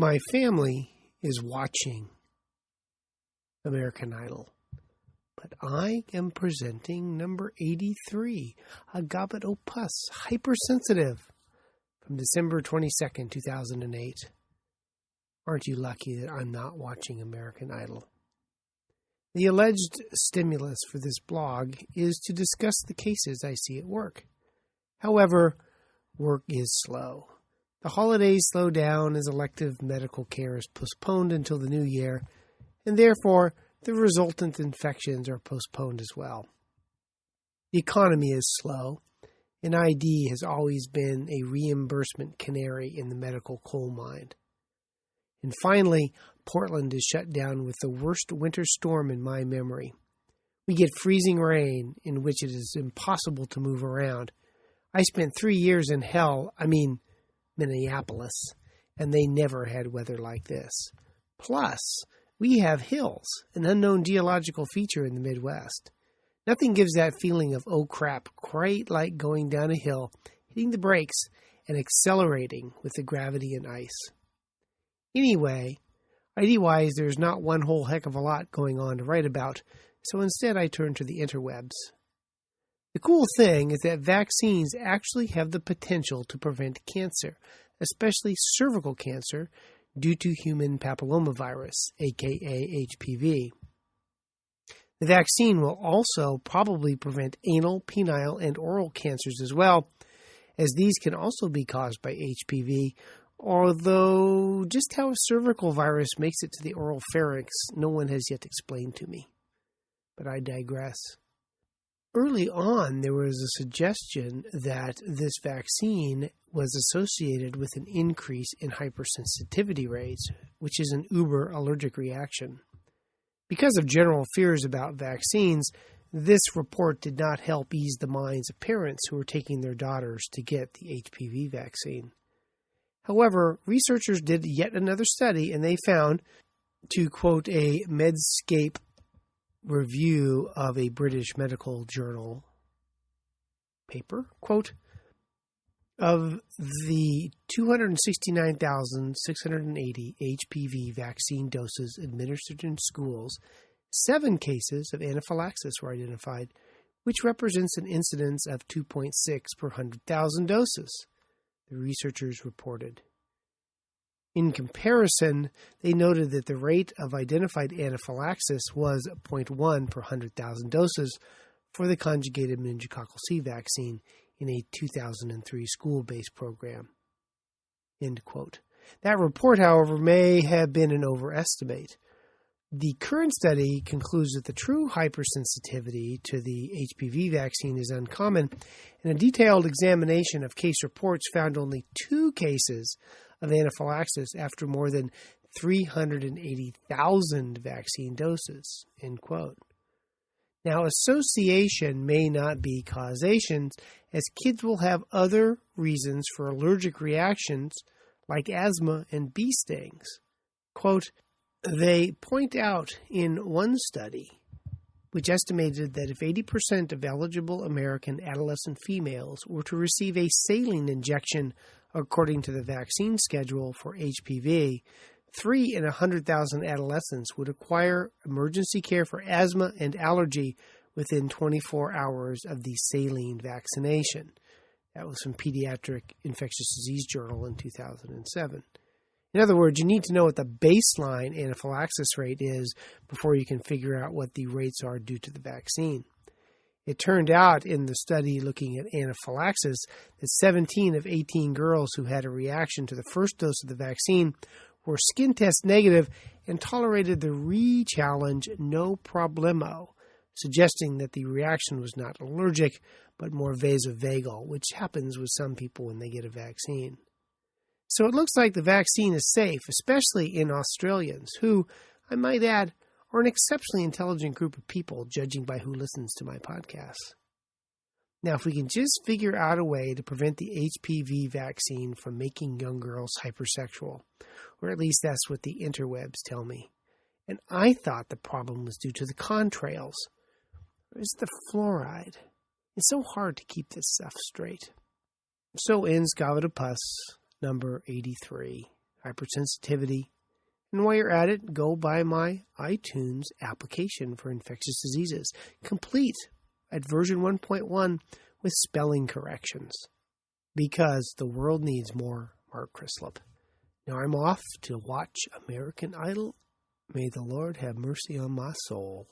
My family is watching American Idol, but I am presenting number 83, a Gobbet Opus, Hypersensitive, from December 22nd, 2008. Aren't you lucky that I'm not watching American Idol? The alleged stimulus for this blog is to discuss the cases I see at work. However, work is slow. The holidays slow down as elective medical care is postponed until the new year, and therefore the resultant infections are postponed as well. The economy is slow, and ID has always been a reimbursement canary in the medical coal mine. And finally, Portland is shut down with the worst winter storm in my memory. We get freezing rain in which it is impossible to move around. I spent 3 years in Minneapolis, and they never had weather like this. Plus, we have hills, an unknown geological feature in the Midwest. Nothing gives that feeling of, oh crap, quite like going down a hill, hitting the brakes, and accelerating with the gravity and ice. Anyway, ID-wise, there's not one whole heck of a lot going on to write about, so instead I turn to the interwebs. The cool thing is that vaccines actually have the potential to prevent cancer, especially cervical cancer, due to human papillomavirus, aka HPV. The vaccine will also probably prevent anal, penile, and oral cancers as well, as these can also be caused by HPV, although just how a cervical virus makes it to the oral pharynx, no one has yet explained to me. But I digress. Early on, there was a suggestion that this vaccine was associated with an increase in hypersensitivity rates, which is an uber allergic reaction. Because of general fears about vaccines, this report did not help ease the minds of parents who were taking their daughters to get the HPV vaccine. However, researchers did yet another study, and they found, to quote a Medscape review of a British medical journal paper, quote, of the 269,680 HPV vaccine doses administered in schools, 7 cases of anaphylaxis were identified, which represents an incidence of 2.6 per 100,000 doses, the researchers reported. In comparison, they noted that the rate of identified anaphylaxis was 0.1 per 100,000 doses for the conjugated meningococcal C vaccine in a 2003 school-based program. End quote. That report, however, may have been an overestimate. The current study concludes that the true hypersensitivity to the HPV vaccine is uncommon, and a detailed examination of case reports found only 2 cases of anaphylaxis after more than 380,000 vaccine doses, end quote. Now, association may not be causation, as kids will have other reasons for allergic reactions like asthma and bee stings. Quote, they point out in one study, which estimated that if 80% of eligible American adolescent females were to receive a saline injection according to the vaccine schedule for HPV, 3 in 100,000 adolescents would acquire emergency care for asthma and allergy within 24 hours of the saline vaccination. That was from Pediatric Infectious Disease Journal in 2007. In other words, you need to know what the baseline anaphylaxis rate is before you can figure out what the rates are due to the vaccine. It turned out in the study looking at anaphylaxis that 17 of 18 girls who had a reaction to the first dose of the vaccine were skin test negative and tolerated the re-challenge no problemo, suggesting that the reaction was not allergic but more vasovagal, which happens with some people when they get a vaccine. So it looks like the vaccine is safe, especially in Australians, who, I might add, are an exceptionally intelligent group of people, judging by who listens to my podcasts. Now, if we can just figure out a way to prevent the HPV vaccine from making young girls hypersexual, or at least that's what the interwebs tell me. And I thought the problem was due to the contrails. Or is it the fluoride? It's so hard to keep this stuff straight. So ends Gobbet Opus number 83, hypersensitivity. And while you're at it, go buy my iTunes application for infectious diseases, complete at version 1.1 with spelling corrections. Because the world needs more Mark Crislip. Now I'm off to watch American Idol. May the Lord have mercy on my soul.